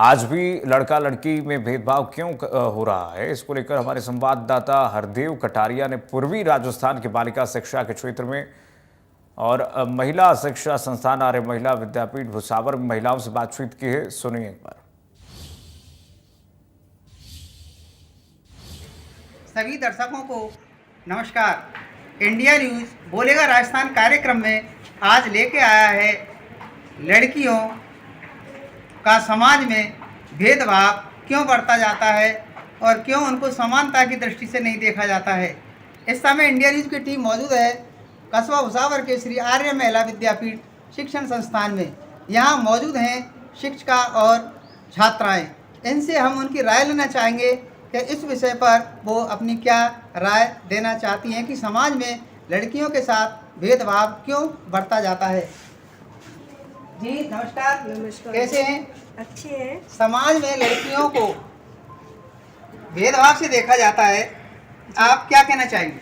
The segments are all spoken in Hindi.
आज भी लड़का लड़की में भेदभाव क्यों हो रहा है, इसको लेकर हमारे संवाददाता हरदेव कटारिया ने पूर्वी राजस्थान के बालिका शिक्षा के क्षेत्र में और महिला शिक्षा संस्थान आर्य महिला विद्यापीठ भुसावर में महिलाओं से बातचीत की है। सुनिए एक बार। सभी दर्शकों को नमस्कार। इंडिया न्यूज़ बोलेगा राजस्थान कार्यक्रम में आज लेके आया है लड़कियों का समाज में भेदभाव क्यों बढ़ता जाता है और क्यों उनको समानता की दृष्टि से नहीं देखा जाता है। इस समय इंडिया न्यूज़ की टीम मौजूद है कस्बा भुसावर के श्री आर्य महिला विद्यापीठ शिक्षण संस्थान में। यहाँ मौजूद हैं शिक्षिका और छात्राएं। इनसे हम उनकी राय लेना चाहेंगे कि इस विषय पर वो अपनी क्या राय देना चाहती हैं कि समाज में लड़कियों के साथ भेदभाव क्यों बढ़ता जाता है। जी नमस्कार। नमस्कार। कैसे हैं? अच्छे हैं। समाज में लड़कियों को भेदभाव से देखा जाता है, आप क्या कहना चाहेंगे?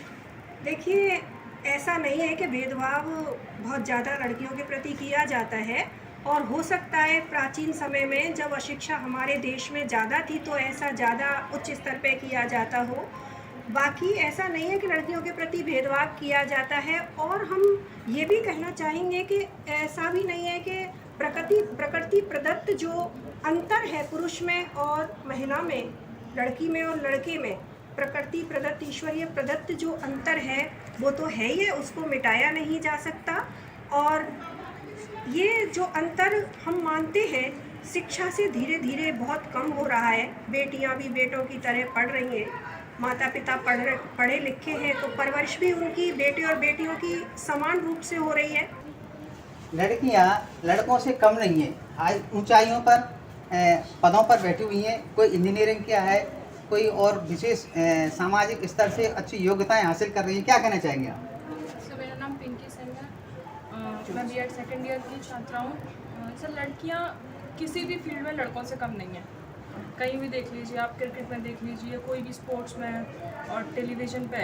देखिए, ऐसा नहीं है कि भेदभाव बहुत ज़्यादा लड़कियों के प्रति किया जाता है, और हो सकता है प्राचीन समय में जब अशिक्षा हमारे देश में ज़्यादा थी तो ऐसा ज़्यादा उच्च स्तर पे किया जाता हो। बाकी ऐसा नहीं है कि लड़कियों के प्रति भेदभाव किया जाता है। और हम ये भी कहना चाहेंगे कि ऐसा भी नहीं है कि प्रकृति प्रदत्त जो अंतर है पुरुष में और महिला में, लड़की में और लड़के में, प्रकृति प्रदत्त ईश्वरीय प्रदत्त जो अंतर है वो तो है ही है, उसको मिटाया नहीं जा सकता। और ये जो अंतर हम मानते हैं शिक्षा से धीरे धीरे बहुत कम हो रहा है। बेटियां भी बेटों की तरह पढ़ रही हैं, माता पिता पढ़े लिखे हैं, तो परवरिश भी उनकी बेटे और बेटियों की समान रूप से हो रही है। लड़कियां लड़कों से कम नहीं है, आज ऊंचाइयों पर पदों पर बैठी हुई हैं। कोई इंजीनियरिंग किया है, कोई और विशेष सामाजिक स्तर से अच्छी योग्यताएं हासिल कर रही हैं। क्या कहना चाहेंगे आप? सर, मेरा नाम पिंकी सिंह है। मैं बीएड सेकेंड ईयर की छात्रा हूँ। सर, लड़कियाँ किसी भी फील्ड में लड़कों से कम नहीं हैं। कहीं भी देख लीजिए, आप क्रिकेट में देख लीजिए, कोई भी स्पोर्ट्स में, और टेलीविज़न पे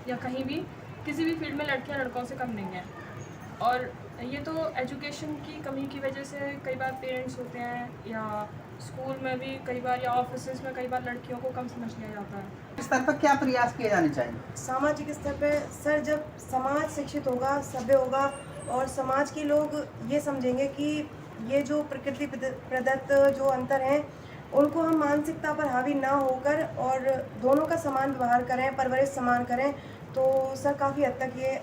या कहीं भी किसी भी फील्ड में लड़कियाँ लड़कों से कम नहीं हैं। और ये तो एजुकेशन की कमी की वजह से कई बार पेरेंट्स होते हैं, या स्कूल में भी कई बार, या ऑफिस में कई बार लड़कियों को कम समझ लिया जाता है। इस स्तर पर क्या प्रयास किए जाने चाहिए? सामाजिक स्तर पे सर, जब समाज शिक्षित होगा, सभ्य होगा, और समाज के लोग ये समझेंगे कि ये जो प्रकृति प्रदत्त जो अंतर हैं उनको हम मानसिकता पर हावी ना होकर और दोनों का समान व्यवहार करें, परवरिश समान करें, तो सर काफ़ी हद तक ये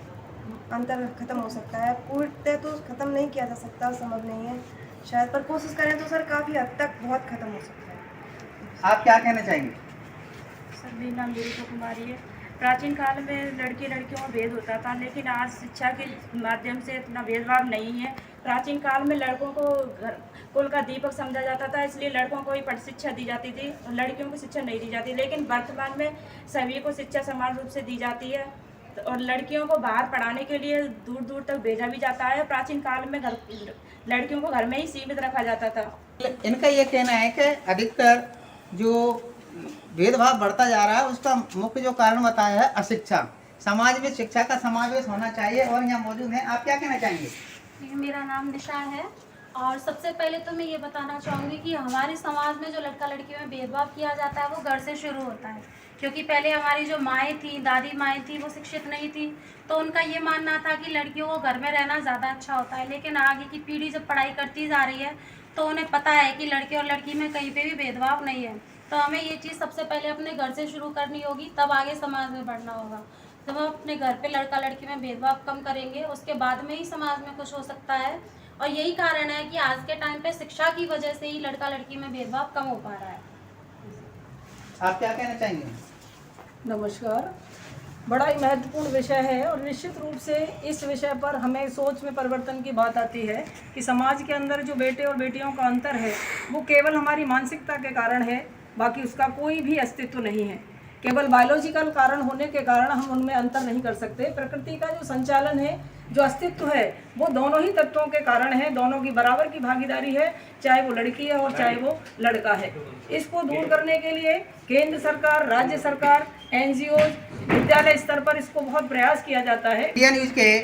अंतर खत्म हो सकता है। पूर्णतः तो ख़त्म नहीं किया जा सकता, संभव नहीं है शायद, पर कोशिश करें तो सर काफ़ी हद तक बहुत ख़त्म हो सकता है। आप क्या कहना चाहेंगे? सर, मेरा नाम गुरु कुमारी है। प्राचीन काल में लड़के लड़कियों में भेद होता था, लेकिन आज शिक्षा के माध्यम से इतना भेदभाव नहीं है। प्राचीन काल में लड़कों को कुल का दीपक समझा जाता था, इसलिए लड़कों को ही शिक्षा दी जाती थी, लड़कियों को शिक्षा नहीं दी जाती। लेकिन वर्तमान में सभी को शिक्षा समान रूप से दी जाती है, और लड़कियों को बाहर पढ़ाने के लिए दूर दूर तक भेजा भी जाता है। प्राचीन काल में लड़कियों को घर में ही सीमित रखा जाता था। इनका ये कहना है कि अधिकतर जो भेदभाव बढ़ता जा रहा है उसका मुख्य जो कारण बताया है अशिक्षा। समाज में शिक्षा का समावेश होना चाहिए, और यहाँ मौजूद हैं। आप क्या कहना चाहेंगे? मेरा नाम निशा है, और सबसे पहले तो मैं ये बताना चाहूँगी कि हमारे समाज में जो लड़का लड़की में भेदभाव किया जाता है वो घर से शुरू होता है। क्योंकि पहले हमारी जो माएँ थी, दादी माएँ थी, वो शिक्षित नहीं थी, तो उनका ये मानना था कि लड़कियों को घर में रहना ज़्यादा अच्छा होता है। लेकिन आगे की पीढ़ी जब पढ़ाई करती जा रही है तो उन्हें पता है कि लड़के और लड़की में कहीं पे भी भेदभाव नहीं है। तो हमें ये चीज़ सबसे पहले अपने घर से शुरू करनी होगी, तब आगे समाज में बढ़ना होगा। जब हम अपने घर पे लड़का लड़की में भेदभाव कम करेंगे, उसके बाद में ही समाज में कुछ हो सकता है। और यही कारण है कि आज के टाइम पे शिक्षा की वजह से ही लड़का लड़की में भेदभाव कम हो पा रहा है। आप क्या कहना चाहेंगे? नमस्कार। बड़ा ही महत्वपूर्ण विषय है, और निश्चित रूप से इस विषय पर हमें सोच में परिवर्तन की बात आती है कि समाज के अंदर जो बेटे और बेटियों का अंतर है वो केवल हमारी मानसिकता के कारण है, बाकी उसका कोई भी अस्तित्व नहीं है। केवल बायोलॉजिकल कारण होने के कारण हम उनमें अंतर नहीं कर सकते। प्रकृति का जो संचालन है, जो अस्तित्व है, वो दोनों ही तत्वों के कारण है, दोनों की बराबर की भागीदारी है, चाहे वो लड़की है और चाहे वो लड़का है। इसको दूर करने के लिए केंद्र सरकार, राज्य सरकार, NGOs, विद्यालय स्तर पर इसको बहुत प्रयास किया जाता है। इंडिया न्यूज़ के